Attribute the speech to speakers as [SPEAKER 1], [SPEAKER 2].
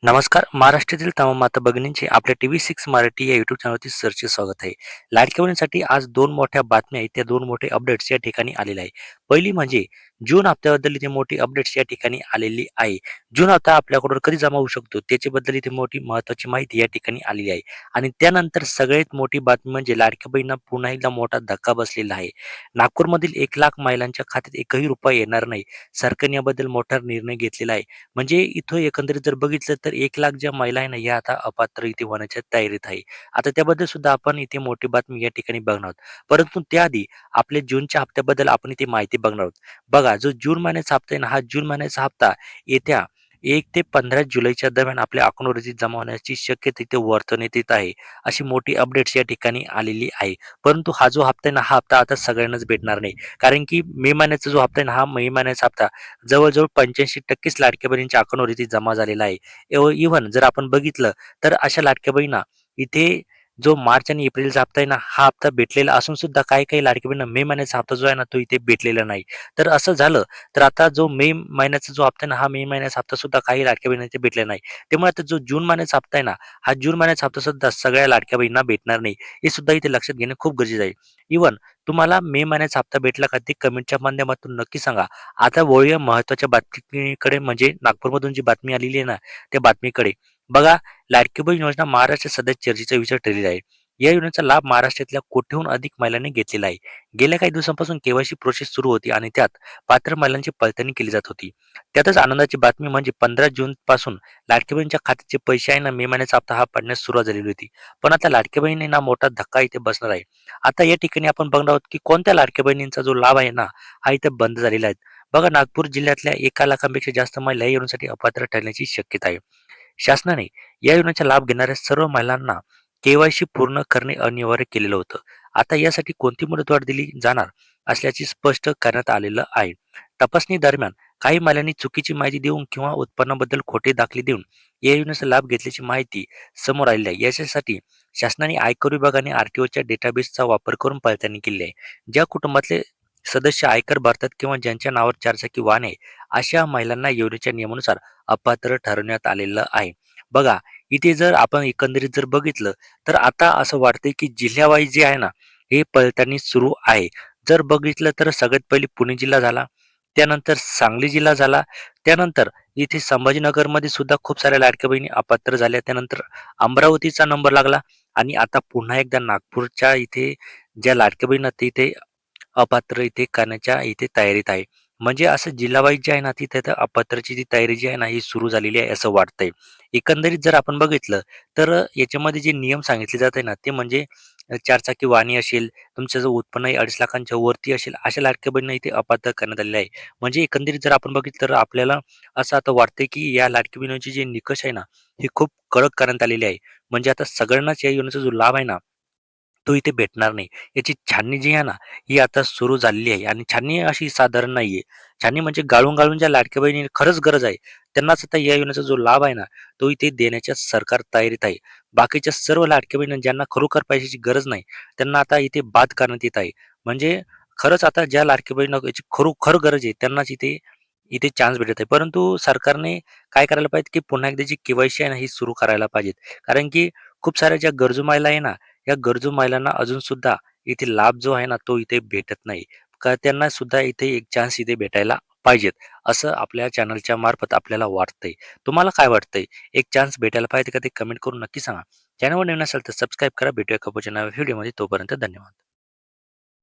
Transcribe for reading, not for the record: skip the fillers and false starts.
[SPEAKER 1] नमस्कार. महाराष्ट्रातील तमाम माता भगिनींचे आपल्या TV6 मराठी या यूट्यूब चॅनलवरती सरचे स्वागत आहे. लाडक्या बहिणींसाठी आज 2 मोठ्या बातम्या आहेत. त्या 2 मोठे अपडेट्स या ठिकाणी आलेले आहे. पहिली म्हणजे जून हप्त्याबद्दल इथे मोठी अपडेट्स या ठिकाणी आलेली आहे. जून हप्ता आपल्याकडून कधी जमा होऊ शकतो त्याच्याबद्दल इथे मोठी महत्त्वाची माहिती या ठिकाणी आलेली आहे. आणि त्यानंतर सगळ्यात मोठी बातमी म्हणजे लाडक्या बहिणींना पुन्हा एकदा मोठा धक्का बसलेला आहे. नागपूरमधील 1,00,000 महिलांच्या खात्यात एकही रुपया येणार नाही. सरकारने याबद्दल मोठा निर्णय घेतलेला आहे. म्हणजे इथं एकंदरीत जर बघितलं तर 1,00,000 ज्या महिला आहे ना, या आता अपात्र इथे होण्याच्या तयारीत आहे. आता त्याबद्दल सुद्धा आपण इथे मोठी बातमी या ठिकाणी बघणार आहोत. परंतु त्याआधी आपल्या जूनच्या हप्त्याबद्दल आपण इथे माहिती बघणार आहोत. बघा, जो जून महिन्याचा हप्ता आहे ना, हा जून महिन्याचा हप्ता येत्या 1 ते 15 जुलैच्या दरम्यान आपल्या अकाउंटवरती जमा होण्याची शक्यता इथे वर्तवण्यात येत आहे. अशी मोठी अपडेट्स या ठिकाणी आलेली आहे. परंतु हा जो हप्ता आहे ना, हा हप्ता आता सगळ्यांनाच भेटणार नाही. कारण की मे महिन्याचा जो हप्ता आहे ना, हा मे महिन्याचा हप्ता जवळ-जवळ 85% लाडक्या बहिणींच्या अकाउंटवरती जमा झालेला आहे. इव्हन जर आपण बघितलं तर अशा लाडक्या बहिणींना इथे जो मार्च आणि एप्रिलचा हप्ता आहे ना, हा हप्ता भेटलेला असून सुद्धा काही-काही लाडक्या बहिणींना मे महिन्याचा हप्ता जो आहे ना, तो इथे भेटलेला नाही. तर असं झालं तर आता जो मे महिन्याचा जो हप्ता आहे ना, हा मे महिन्याचा हप्ता सुद्धा काही लाडक्या बहिणींना इथे भेटलेला नाही. त्यामुळे आता जो जून महिन्याचा हप्ता आहे ना, हा जून महिन्याचा हप्ता सुद्धा सगळ्या लाडक्या बहिणींना भेटणार नाही. हे सुद्धा इथे लक्षात घेणे खूप गरजेचं आहे. इव्हन तुम्हाला मे महिन्याचा हप्ता भेटला का ते कमेंटच्या माध्यमातून नक्की सांगा. आता वळूया महत्त्वाच्या बातमीकडे म्हणजे नागपूरमधून जी बातमी आलेली आहे ना, त्या बातमीकडे. बघा, लाडकी बहीण योजना महाराष्ट्रात सध्या चर्चेचा विषय ठरलेला आहे. या योजनेचा लाभ महाराष्ट्रातल्या कोटीहून अधिक महिलांनी घेतलेला आहे. गेल्या काही दिवसांपासून केवायसी प्रोसेस सुरू होती आणि त्यात पात्र महिलांची पडताळणी केली जात होती. त्यातच आनंदाची बातमी म्हणजे 15 जूनपासून लाडकी बहिणीच्या खात्याचे पैसे आहे ना, मे महिन्याचा हप्ता हा पडण्यास सुरुवात झालेली होती. पण आता लाडक्या बहिणींना मोठा धक्का इथे बसणार आहे. आता या ठिकाणी आपण बघणार आहोत, की कोणत्या लाडक्या बहिणींचा जो लाभ आहे ना, हा इथे बंद झालेला आहे. बघा, नागपूर जिल्ह्यातल्या 1,00,000पेक्षा जास्त महिला या योजनेसाठी अपात्र ठरण्याची शक्यता आहे. शासनाने या योजनेचा लाभ घेणाऱ्या सर्व महिलांना केवायसी पूर्ण करणे अनिवार्य केलेलं होतं. आता यासाठी कोणती मुदतवाढ दिली जाणार असल्याचे स्पष्ट करण्यात आलेलं आहे. तपासणी दरम्यान काही महिलांनी चुकीची माहिती देऊन किंवा उत्पन्नाबद्दल खोटे दाखले देऊन या योजनेचा लाभ घेतल्याची माहिती समोर आलेली आहे. याच्यासाठी शासनाने आयकर विभागाने आरटीओच्या डेटाबेसचा वापर करून पडताळणी केली आहे. ज्या कुटुंबातले सदस्य आयकर भरतात किंवा ज्यांच्या नावावर चारचाकी वाहन आहे, अशा महिलांना योजनेच्या नियमानुसार अपात्र ठरवण्यात आलेलं आहे. बघा, इथे जर आपण एकंदरीत जर बघितलं तर आता असं वाटतंय की जिल्ह्यावाईज जे आहे ना, हे पडताळणी सुरू आहे. जर बघितलं तर सगळ्यात पहिले पुणे जिल्हा झाला, त्यानंतर सांगली जिल्हा झाला, त्यानंतर इथे संभाजीनगरमध्ये सुद्धा खूप साऱ्या लाडक्या बहिणी अपात्र झाल्या. त्यानंतर अमरावतीचा नंबर लागला आणि आता पुन्हा एकदा नागपूरच्या इथे ज्या लाडक्या बहिणी आहेत, ते इथे अपात्र इथे करण्याच्या इथे तयारीत आहे. म्हणजे असं जिल्हा जे आहे ना, तिथे तर अपात्रची जी तयारी जी आहे ना, ही सुरू झालेली आहे असं वाटतंय. एकंदरीत जर आपण बघितलं तर याच्यामध्ये जे नियम सांगितले जात आहे ना, ते म्हणजे चारचाकी वाहने असेल, तुमचं जर उत्पन्न 2.5 लाखांच्या वरती असेल, अशा लाडक्या बहिणींना इथे अपात्र करण्यात आलेलं आहे. म्हणजे एकंदरीत जर आपण बघितलं तर आपल्याला असं आता वाटतंय, की या लाडकी बहिणीचे जे निकष आहे ना, हे खूप कडक करण्यात आलेले आहे. म्हणजे आता सगळ्यांनाच या योजनेचा जो लाभ आहे ना, तो इथे भेटणार नाही. याची छाननी जी आहे ना, ही आता सुरू झालेली आहे आणि छाननी अशी साधारण नाहीये. छाननी म्हणजे गाळून-गाळून ज्या लाडक्या बहिणी खरंच गरज आहे, त्यांनाच आता या योजनेचा जो लाभ आहे ना, तो इथे देण्याच्या सरकार तयारीत आहे. बाकीच्या सर्व लाडक्या बहिणी ज्यांना खरोखर पैशाची गरज नाही, त्यांना आता इथे बाद करण्यात येत आहे. म्हणजे खरंच आता ज्या लाडक्या बहिणींना याची खरोखर गरज आहे, त्यांनाच इथे इथे चान्स भेटत आहे. परंतु सरकारने काय करायला पाहिजे, की पुन्हा एकदा जी के-वाय-सी आहे ना, ही सुरू करायला पाहिजेत. कारण की खूप साऱ्या ज्या गरजू महिला आहे ना, या गरजू महिलांना अजून सुद्धा इथे लाभ जो आहे ना, तो इथे भेटत नाही. का त्यांना सुद्धा इथे एक चान्स इथे भेटायला पाहिजेत, असं आपल्या चॅनलच्या मार्फत आपल्याला वाटतंय. तुम्हाला काय वाटतंय? एक चान्स भेटायला पाहिजे का ते कमेंट करून नक्की सांगा. चॅनलवर नवीन असेल तर सबस्क्राईब करा. भेटूया एका पुढच्या नव्या व्हिडिओमध्ये. तोपर्यंत धन्यवाद.